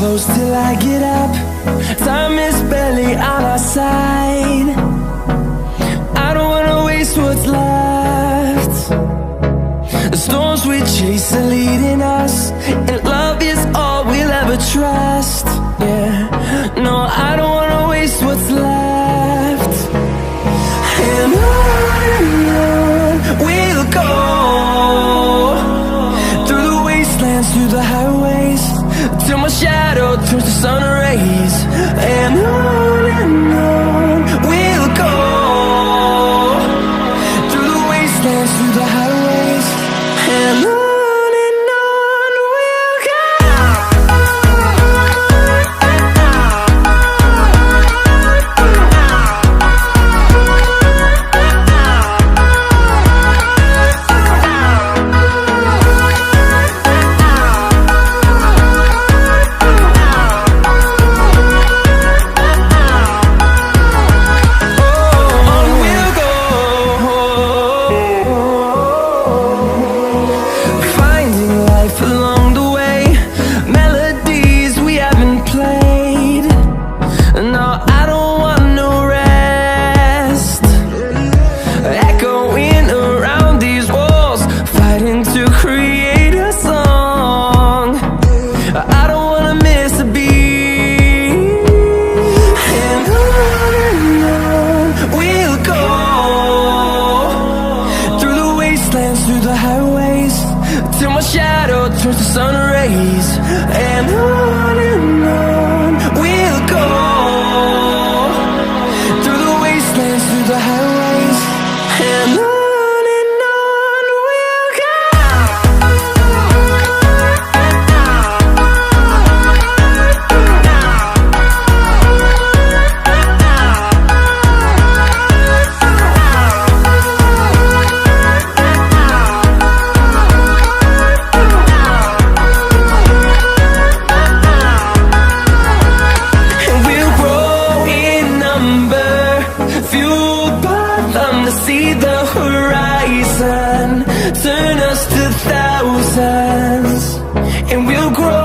close till I get up. Time is barely on our side. I don't wanna waste what's left. The storms we chase are leading us, and love is all we'll ever trust. Yeah, no, I don't wanna waste what's left. And on we'll go, through the wastelands, through the highways, till my shadow turns to sun rays. And on we'll go, through the wastelands, through the highways, and on we'll go. Through the highways, till my shadow turns to sun rays. And on we'll go, through the wastelands, through the highways, and on we'll go. See the horizon turn us to thousands, and we'll grow